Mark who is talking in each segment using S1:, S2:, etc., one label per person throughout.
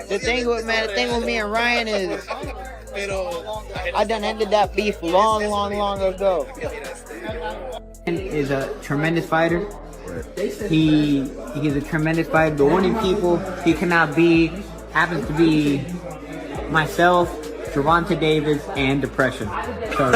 S1: The thing with me and Ryan is, I done ended that beef long ago. Is a tremendous fighter. He is a tremendous fighter. The only people he cannot be happens to be myself, Gervonta Davis, and depression. So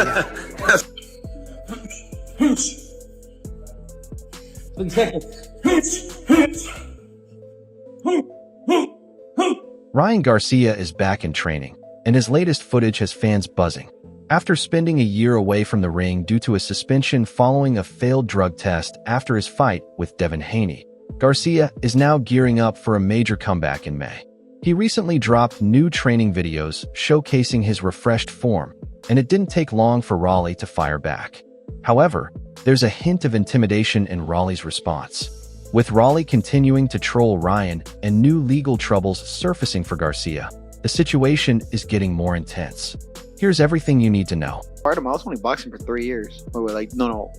S2: Ryan Garcia is back in training, and his latest footage has fans buzzing. After spending a year away from the ring due to a suspension following a failed drug test after his fight with Devin Haney, Garcia is now gearing up for a major comeback in May. He recently dropped new training videos showcasing his refreshed form, and it didn't take long for Rolly to fire back. However, there's a hint of intimidation in Rolly's response. With Rolly continuing to troll Ryan and new legal troubles surfacing for Garcia, the situation is getting more intense. Here's everything you need to know.
S1: I was only boxing for 3 years. Or like, no,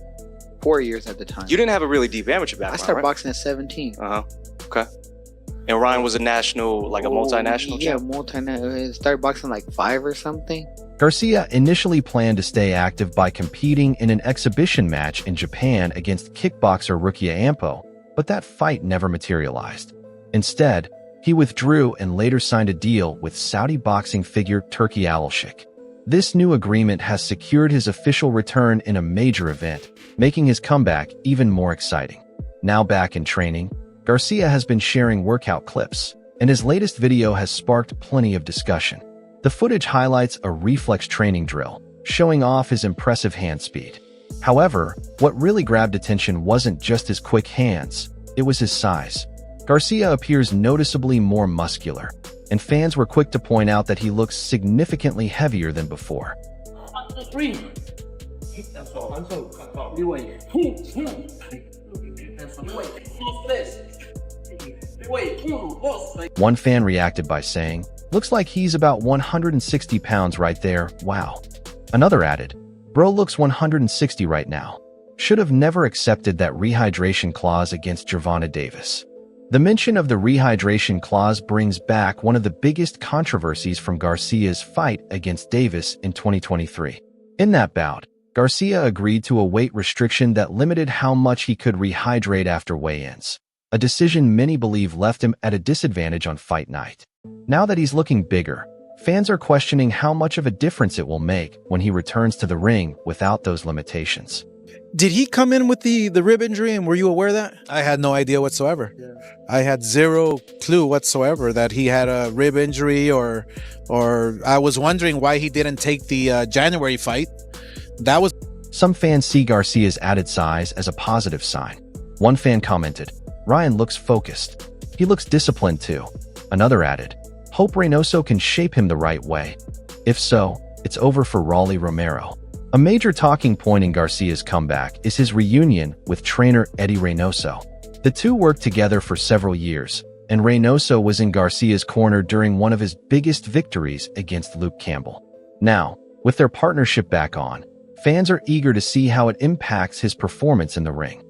S1: 4 years at the time.
S3: You didn't have a really deep amateur background,
S1: I started
S3: right?
S1: boxing at 17.
S3: Okay. And Ryan was a national, like a multinational
S1: Yeah,
S3: champ?
S1: multinational. Started boxing like 5 or something.
S2: Garcia initially planned to stay active by competing in an exhibition match in Japan against kickboxer Rukia Ampo, but that fight never materialized. Instead, he withdrew and later signed a deal with Saudi boxing figure Turki Alshik. This new agreement has secured his official return in a major event, making his comeback even more exciting. Now back in training, Garcia has been sharing workout clips, and his latest video has sparked plenty of discussion. The footage highlights a reflex training drill, showing off his impressive hand speed. However, what really grabbed attention wasn't just his quick hands, it was his size. Garcia appears noticeably more muscular, and fans were quick to point out that he looks significantly heavier than before. One fan reacted by saying, "Looks like he's about 160 pounds right there, wow." Another added, "Bro looks 160 right now. Should have never accepted that rehydration clause against Gervonta Davis." The mention of the rehydration clause brings back one of the biggest controversies from Garcia's fight against Davis in 2023. In that bout, Garcia agreed to a weight restriction that limited how much he could rehydrate after weigh-ins, a decision many believe left him at a disadvantage on fight night. Now that he's looking bigger, fans are questioning how much of a difference it will make when he returns to the ring without those limitations.
S4: Did he come in with the rib injury, and were you aware of that? I had no idea whatsoever. Yeah. I had zero clue whatsoever that he had a rib injury, or I was wondering why he didn't take the January fight.
S2: Some fans see Garcia's added size as a positive sign. One fan commented, "Ryan looks focused. He looks disciplined too." Another added, "Hope Reynoso can shape him the right way. If so, it's over for Rolly Romero." A major talking point in Garcia's comeback is his reunion with trainer Eddie Reynoso. The two worked together for several years, and Reynoso was in Garcia's corner during one of his biggest victories against Luke Campbell. Now, with their partnership back on, fans are eager to see how it impacts his performance in the ring.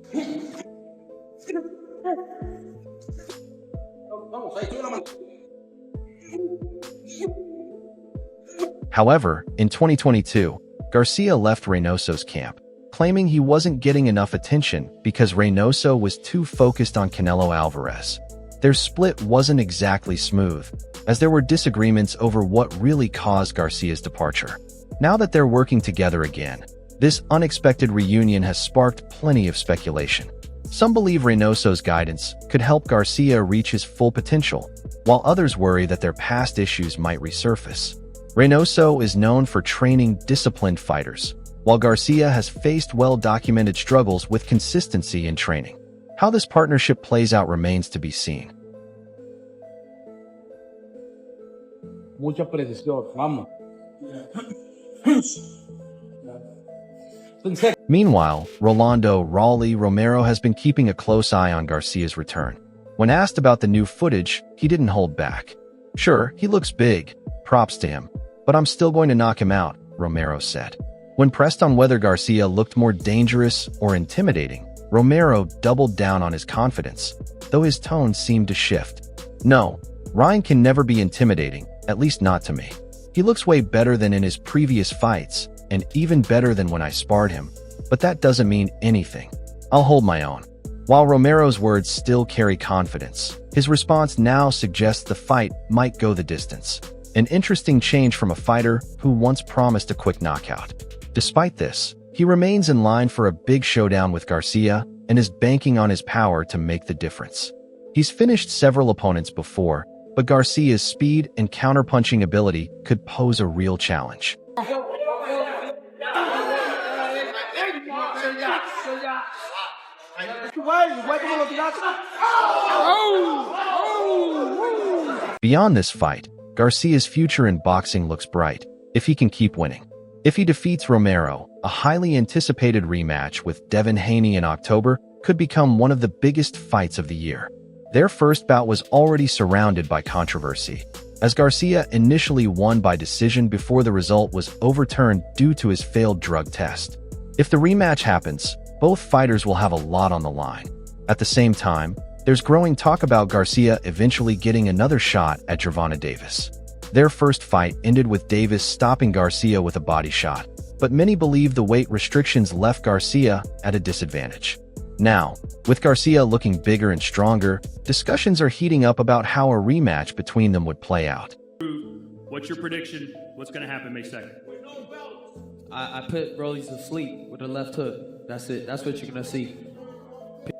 S2: However, in 2022, Garcia left Reynoso's camp, claiming he wasn't getting enough attention because Reynoso was too focused on Canelo Alvarez. Their split wasn't exactly smooth, as there were disagreements over what really caused Garcia's departure. Now that they're working together again, this unexpected reunion has sparked plenty of speculation. Some believe Reynoso's guidance could help Garcia reach his full potential, while others worry that their past issues might resurface. Reynoso is known for training disciplined fighters, while Garcia has faced well-documented struggles with consistency in training. How this partnership plays out remains to be seen.
S5: Mucha precisión, vamos.
S2: Meanwhile, Rolly Romero has been keeping a close eye on Garcia's return. When asked about the new footage, he didn't hold back. "Sure, he looks big, props to him, but I'm still going to knock him out," Romero said. When pressed on whether Garcia looked more dangerous or intimidating, Romero doubled down on his confidence, though his tone seemed to shift. "No, Ryan can never be intimidating, at least not to me. He looks way better than in his previous fights, and even better than when I sparred him, but that doesn't mean anything. I'll hold my own. While Romero's words still carry confidence, his response now suggests the fight might go the distance. An interesting change from a fighter who once promised a quick knockout. Despite this, he remains in line for a big showdown with Garcia and is banking on his power to make the difference. He's finished several opponents before, but Garcia's speed and counterpunching ability could pose a real challenge. Beyond this fight, Garcia's future in boxing looks bright, if he can keep winning. If he defeats Romero, a highly anticipated rematch with Devin Haney in October could become one of the biggest fights of the year. Their first bout was already surrounded by controversy, as Garcia initially won by decision before the result was overturned due to his failed drug test. If the rematch happens, both fighters will have a lot on the line. At the same time, there's growing talk about Garcia eventually getting another shot at Gervonta Davis. Their first fight ended with Davis stopping Garcia with a body shot, but many believe the weight restrictions left Garcia at a disadvantage. Now, with Garcia looking bigger and stronger, discussions are heating up about how a rematch between them would play out.
S6: What's your prediction? What's going to happen May 2nd?
S7: I put Rolly to sleep with a left hook. That's it. That's what you're going to see.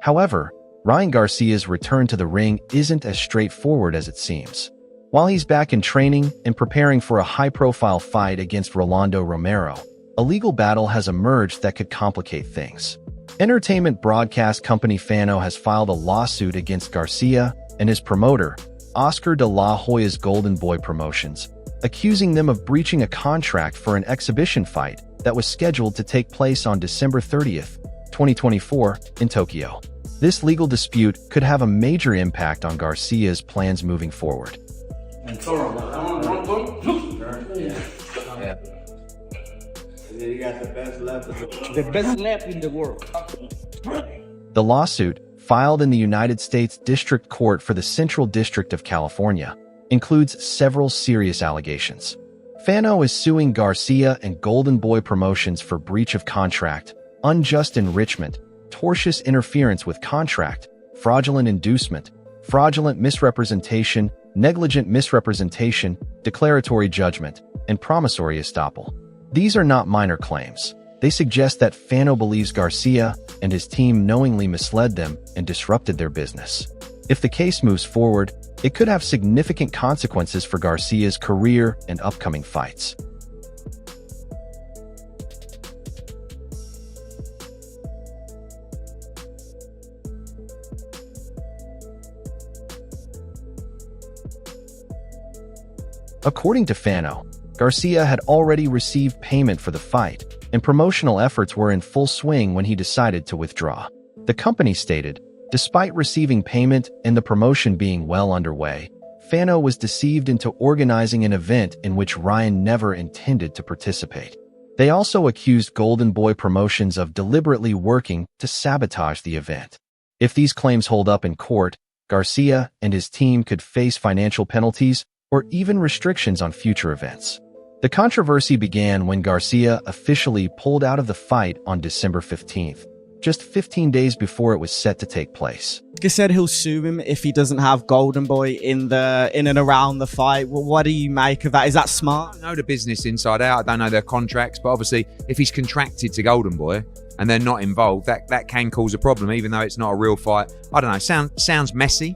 S2: However, Ryan Garcia's return to the ring isn't as straightforward as it seems. While he's back in training and preparing for a high-profile fight against Rolando Romero, a legal battle has emerged that could complicate things. Entertainment broadcast company Fanmio has filed a lawsuit against Garcia and his promoter, Oscar de la Hoya's Golden Boy Promotions, accusing them of breaching a contract for an exhibition fight that was scheduled to take place on December 30th, 2024, in Tokyo. This legal dispute could have a major impact on Garcia's plans moving forward.
S5: You got the best left in the world.
S2: The lawsuit, filed in the United States District Court for the Central District of California, includes several serious allegations. Fanmio is suing Garcia and Golden Boy Promotions for breach of contract, unjust enrichment, tortious interference with contract, fraudulent inducement, fraudulent misrepresentation, negligent misrepresentation, declaratory judgment, and promissory estoppel. These are not minor claims. They suggest that Fanmio believes Garcia and his team knowingly misled them and disrupted their business. If the case moves forward, it could have significant consequences for Garcia's career and upcoming fights. According to Fanmio, Garcia had already received payment for the fight, and promotional efforts were in full swing when he decided to withdraw. The company stated, despite receiving payment and the promotion being well underway, Fanmio was deceived into organizing an event in which Ryan never intended to participate. They also accused Golden Boy Promotions of deliberately working to sabotage the event. If these claims hold up in court, Garcia and his team could face financial penalties or even restrictions on future events. The controversy began when Garcia officially pulled out of the fight on December 15th, just 15 days before it was set to take place.
S8: He said he'll sue him if he doesn't have Golden Boy in and around the fight. Well, what do you make of that? Is that smart?
S9: I don't know the business inside out. I don't know their contracts, but obviously if he's contracted to Golden Boy and they're not involved, that can cause a problem, even though it's not a real fight. I don't know, sounds messy.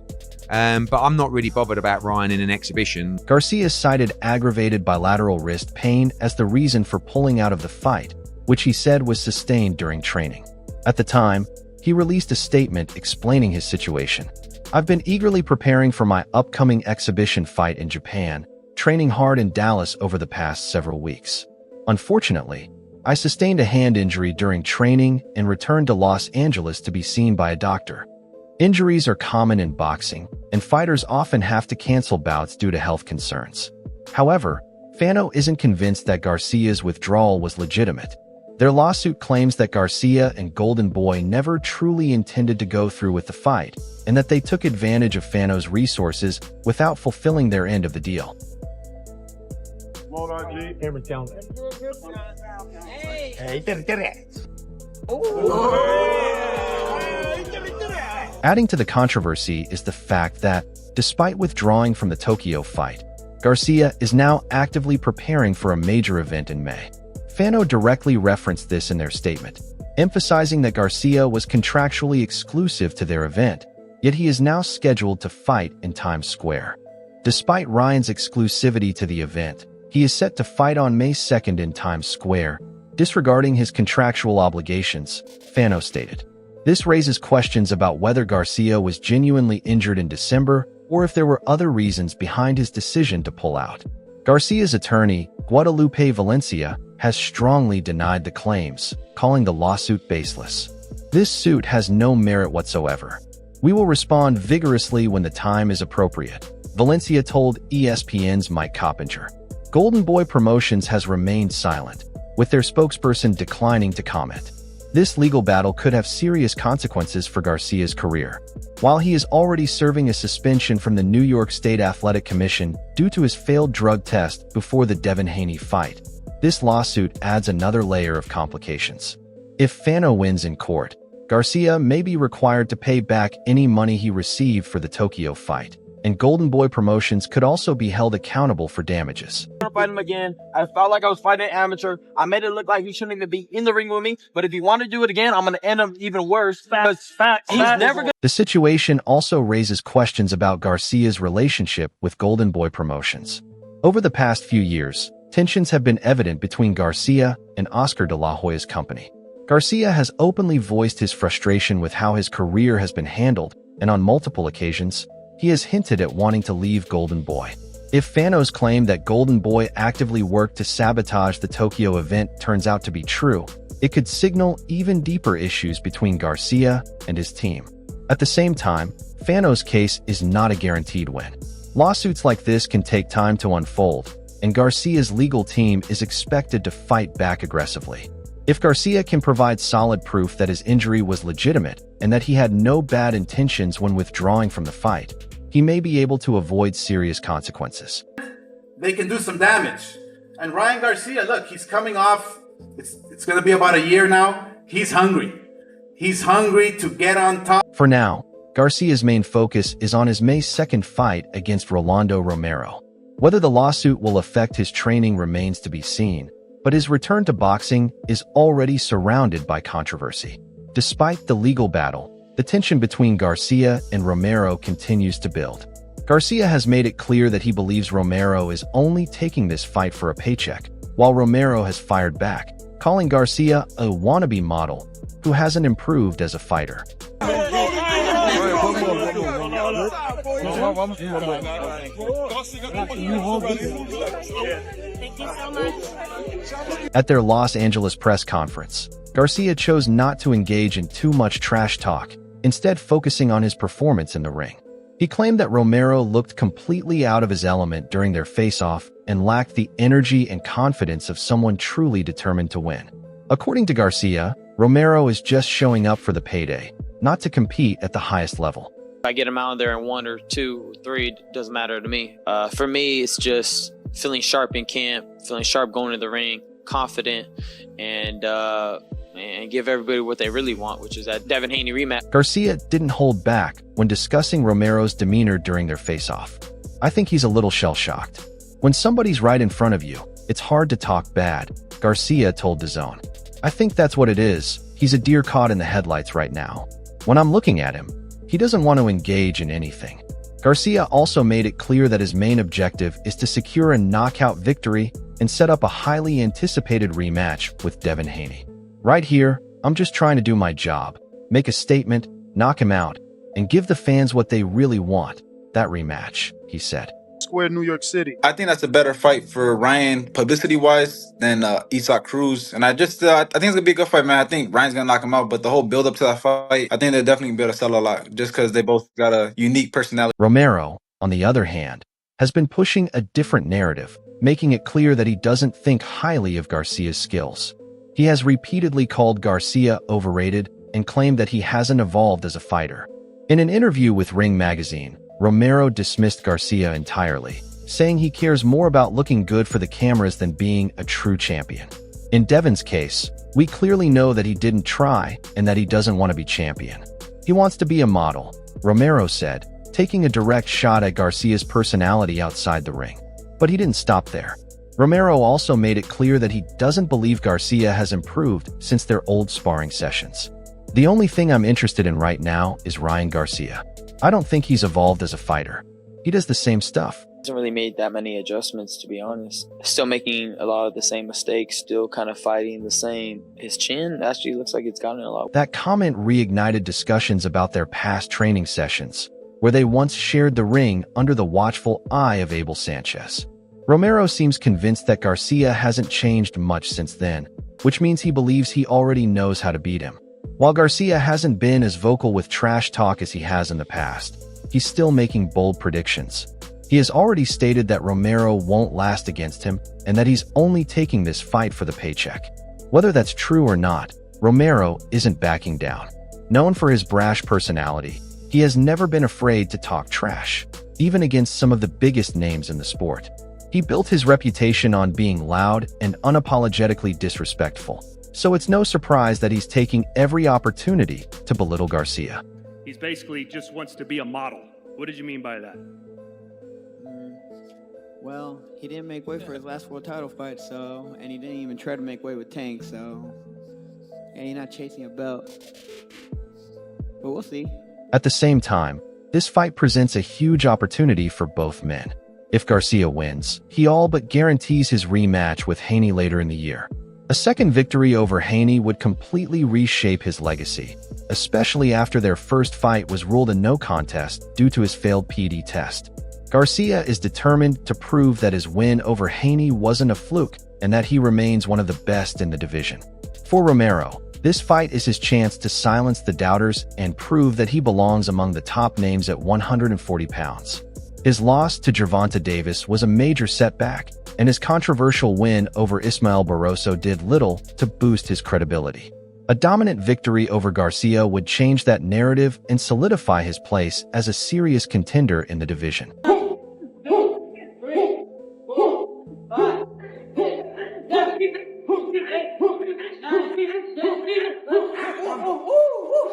S9: But I'm not really bothered about Ryan in an exhibition.
S2: Garcia cited aggravated bilateral wrist pain as the reason for pulling out of the fight, which he said was sustained during training. At the time, he released a statement explaining his situation. I've been eagerly preparing for my upcoming exhibition fight in Japan, training hard in Dallas over the past several weeks. Unfortunately, I sustained a hand injury during training and returned to Los Angeles to be seen by a doctor. Injuries are common in boxing, and fighters often have to cancel bouts due to health concerns. However, Fanmio isn't convinced that Garcia's withdrawal was legitimate. Their lawsuit claims that Garcia and Golden Boy never truly intended to go through with the fight, and that they took advantage of Fano's resources without fulfilling their end of the deal. Adding to the controversy is the fact that, despite withdrawing from the Tokyo fight, Garcia is now actively preparing for a major event in May. Fano directly referenced this in their statement, emphasizing that Garcia was contractually exclusive to their event, yet he is now scheduled to fight in Times Square. Despite Ryan's exclusivity to the event, he is set to fight on May 2nd in Times Square, disregarding his contractual obligations, Fano stated. This raises questions about whether Garcia was genuinely injured in December or if there were other reasons behind his decision to pull out. Garcia's attorney, Guadalupe Valencia, has strongly denied the claims, calling the lawsuit baseless. This suit has no merit whatsoever. We will respond vigorously when the time is appropriate, Valencia told ESPN's Mike Coppinger. Golden Boy Promotions has remained silent, with their spokesperson declining to comment. This legal battle could have serious consequences for Garcia's career. While he is already serving a suspension from the New York State Athletic Commission due to his failed drug test before the Devin Haney fight, this lawsuit adds another layer of complications. If Fano wins in court, Garcia may be required to pay back any money he received for the Tokyo fight, and Golden Boy Promotions could also be held accountable for damages.
S10: Fight him again. I felt like I was fighting an amateur. I made it look like he shouldn't even be in the ring with me. But if he want to do it again, I'm going to end him even worse. He's never gonna.
S2: The situation also raises questions about Garcia's relationship with Golden Boy Promotions. Over the past few years, tensions have been evident between Garcia and Oscar de la Hoya's company. Garcia has openly voiced his frustration with how his career has been handled, and on multiple occasions, he has hinted at wanting to leave Golden Boy. If Fano's claim that Golden Boy actively worked to sabotage the Tokyo event turns out to be true, it could signal even deeper issues between Garcia and his team. At the same time, Fano's case is not a guaranteed win. Lawsuits like this can take time to unfold, and Garcia's legal team is expected to fight back aggressively. If Garcia can provide solid proof that his injury was legitimate and that he had no bad intentions when withdrawing from the fight, he may be able to avoid serious consequences.
S11: They can do some damage. And Ryan Garcia, look, he's coming off, it's going to be about a year now. He's hungry. He's hungry to get on top.
S2: For now, Garcia's main focus is on his May 2nd fight against Rolando Romero. Whether the lawsuit will affect his training remains to be seen, but his return to boxing is already surrounded by controversy. Despite the legal battle, the tension between Garcia and Romero continues to build. Garcia has made it clear that he believes Romero is only taking this fight for a paycheck, while Romero has fired back, calling Garcia a wannabe model who hasn't improved as a fighter. At their Los Angeles press conference, Garcia chose not to engage in too much trash talk, instead focusing on his performance in the ring. He claimed that Romero looked completely out of his element during their face-off and lacked the energy and confidence of someone truly determined to win. According to Garcia, Romero is just showing up for the payday, not to compete at the highest level.
S12: I get him out there in 1 or 2 or 3, doesn't matter to me. For me, it's just feeling sharp in camp, feeling sharp going to the ring, confident, and give everybody what they really want, which is that Devin Haney rematch.
S2: Garcia didn't hold back when discussing Romero's demeanor during their face-off. I think he's a little shell-shocked. When somebody's right in front of you, it's hard to talk bad, Garcia told DAZN. I think that's what it is. He's a deer caught in the headlights right now. When I'm looking at him, he doesn't want to engage in anything. Garcia also made it clear that his main objective is to secure a knockout victory and set up a highly anticipated rematch with Devin Haney. Right here, I'm just trying to do my job, make a statement, knock him out, and give the fans what they really want, that rematch, he said.
S13: Square, New York City.
S14: I think that's a better fight for Ryan publicity-wise than Isaac Cruz. And I think it's going to be a good fight, man. I think Ryan's going to knock him out, but the whole build-up to that fight, I think they're definitely going to be able to sell a lot just because they both got a unique personality.
S2: Romero, on the other hand, has been pushing a different narrative, making it clear that he doesn't think highly of Garcia's skills. He has repeatedly called Garcia overrated and claimed that he hasn't evolved as a fighter. In an interview with Ring magazine, Romero dismissed Garcia entirely, saying he cares more about looking good for the cameras than being a true champion. In Devin's case, we clearly know that he didn't try and that he doesn't want to be champion. He wants to be a model, Romero said, taking a direct shot at Garcia's personality outside the ring. But he didn't stop there. Romero also made it clear that he doesn't believe Garcia has improved since their old sparring sessions. The only thing I'm interested in right now is Ryan Garcia. I don't think he's evolved as a fighter. He does the same stuff.
S12: Hasn't really made that many adjustments, to be honest. Still making a lot of the same mistakes, still kind of fighting the same. His chin actually looks like it's gotten a lot.
S2: That comment reignited discussions about their past training sessions, where they once shared the ring under the watchful eye of Abel Sanchez. Romero seems convinced that Garcia hasn't changed much since then, which means he believes he already knows how to beat him. While Garcia hasn't been as vocal with trash talk as he has in the past, he's still making bold predictions. He has already stated that Romero won't last against him and that he's only taking this fight for the paycheck. Whether that's true or not, Romero isn't backing down. Known for his brash personality, he has never been afraid to talk trash, even against some of the biggest names in the sport. He built his reputation on being loud and unapologetically disrespectful, so it's no surprise that he's taking every opportunity to belittle Garcia.
S6: He's basically just wants to be a model. What did you mean by that?
S13: Well, he didn't make weight for his last world title fight, and he didn't even try to make weight with Tank, and he's not chasing a belt. But we'll see.
S2: At the same time, this fight presents a huge opportunity for both men. If Garcia wins, he all but guarantees his rematch with Haney later in the year. A second victory over Haney would completely reshape his legacy, especially after their first fight was ruled a no contest due to his failed PD test. Garcia is determined to prove that his win over Haney wasn't a fluke and that he remains one of the best in the division. For Romero, this fight is his chance to silence the doubters and prove that he belongs among the top names at 140 pounds. His loss to Gervonta Davis was a major setback, and his controversial win over Ismael Barroso did little to boost his credibility. A dominant victory over Garcia would change that narrative and solidify his place as a serious contender in the division.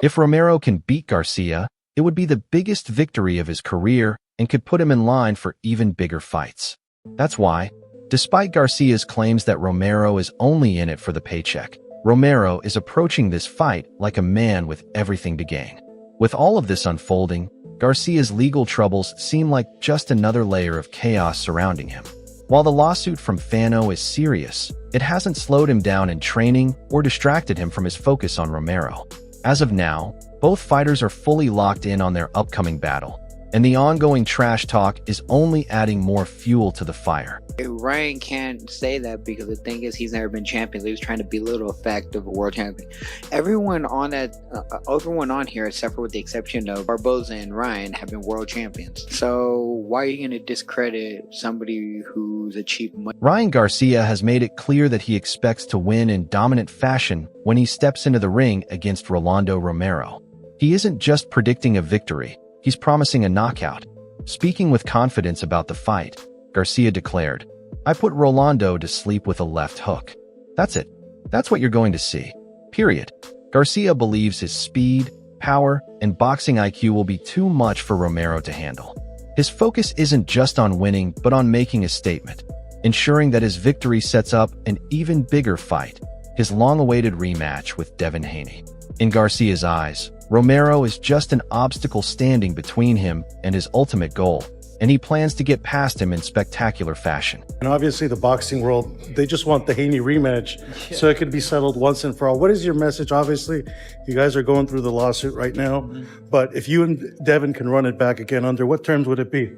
S2: If Romero can beat Garcia, it would be the biggest victory of his career and could put him in line for even bigger fights. That's why, despite Garcia's claims that Romero is only in it for the paycheck, Romero is approaching this fight like a man with everything to gain. With all of this unfolding, Garcia's legal troubles seem like just another layer of chaos surrounding him. While the lawsuit from Fanmio is serious, it hasn't slowed him down in training or distracted him from his focus on Romero. As of now, both fighters are fully locked in on their upcoming battle, and the ongoing trash talk is only adding more fuel to the fire.
S15: Ryan can't say that because the thing is he's never been champion. So he was trying to belittle the fact of a world champion. Everyone on here, except for with the exception of Barboza and Ryan, have been world champions. So why are you going to discredit somebody who's achieved much?
S2: Ryan Garcia has made it clear that he expects to win in dominant fashion when he steps into the ring against Rolando Romero. He isn't just predicting a victory, he's promising a knockout. Speaking with confidence about the fight, Garcia declared, "I put Rolando to sleep with a left hook. That's it. That's what you're going to see. Period." Garcia believes his speed, power, and boxing IQ will be too much for Romero to handle. His focus isn't just on winning, but on making a statement, ensuring that his victory sets up an even bigger fight, his long-awaited rematch with Devin Haney. In Garcia's eyes, Romero is just an obstacle standing between him and his ultimate goal, and he plans to get past him in spectacular fashion.
S16: And obviously the boxing world, they just want the Haney rematch so it could be settled once and for all. What is your message? Obviously, you guys are going through the lawsuit right now, but if you and Devin can run it back again, under what terms would it be?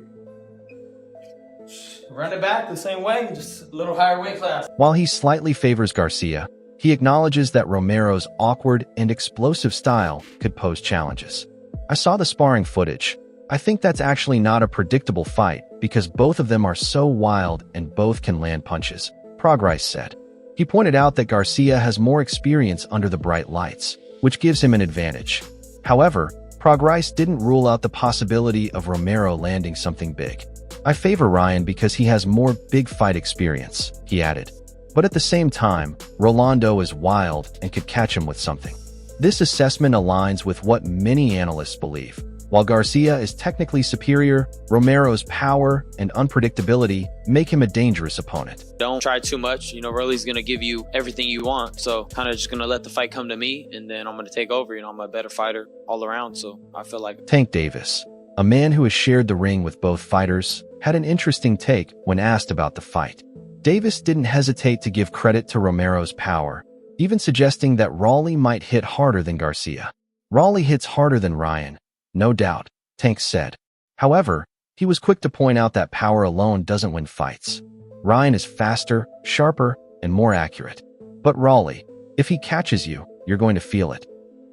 S10: Run it back the same way, just a little higher weight class.
S2: While he slightly favors Garcia, he acknowledges that Romero's awkward and explosive style could pose challenges. "I saw the sparring footage. I think that's actually not a predictable fight because both of them are so wild and both can land punches," Progrise said. He pointed out that Garcia has more experience under the bright lights, which gives him an advantage. However, Prograis didn't rule out the possibility of Romero landing something big. I favor Ryan because he has more big fight experience, he added. But at the same time, Rolando is wild and could catch him with something. This assessment aligns with what many analysts believe. While Garcia is technically superior, Romero's power and unpredictability make him a dangerous opponent.
S12: Don't try too much. You know, Rolly's going to give you everything you want. So kind of just going to let the fight come to me, and then I'm going to take over. You know, I'm a better fighter all around. So I feel like...
S2: Tank Davis, a man who has shared the ring with both fighters, had an interesting take when asked about the fight. Davis didn't hesitate to give credit to Romero's power, even suggesting that Rolly might hit harder than Garcia. Rolly hits harder than Ryan, no doubt, Tank said. However, he was quick to point out that power alone doesn't win fights. Ryan is faster, sharper, and more accurate. But Rolly, if he catches you, you're going to feel it.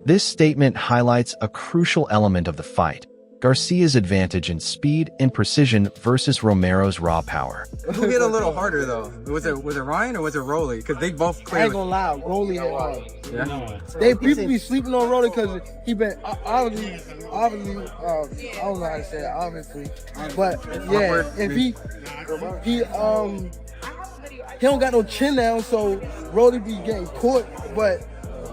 S2: This statement highlights a crucial element of the fight: Garcia's advantage in speed and precision versus Romero's raw power.
S17: Who hit a little harder though? Was it Ryan or was it Rolly? Because they both clearly...
S18: I ain't gonna lie, Rolly hit hard.
S17: Yeah.
S18: People be sleeping on Rolly because he been obviously, I don't know how to say it, obviously, but yeah, if he don't got no chin now, so Rolly be getting caught, but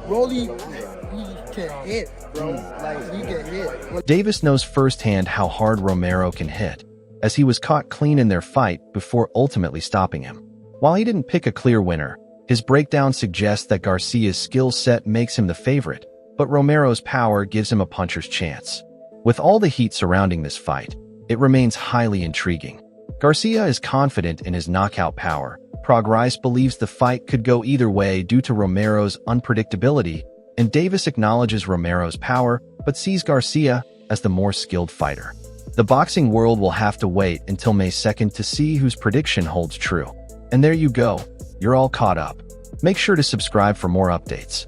S18: Rolly, he can't hit, bro. Like, he can hit.
S2: Davis knows firsthand how hard Romero can hit, as he was caught clean in their fight before ultimately stopping him. While he didn't pick a clear winner, his breakdown suggests that Garcia's skill set makes him the favorite, but Romero's power gives him a puncher's chance. With all the heat surrounding this fight, it remains highly intriguing. Garcia is confident in his knockout power. Prograis believes the fight could go either way due to Romero's unpredictability, and Davis acknowledges Romero's power, but sees Garcia as the more skilled fighter. The boxing world will have to wait until May 2nd to see whose prediction holds true. And there you go, you're all caught up. Make sure to subscribe for more updates.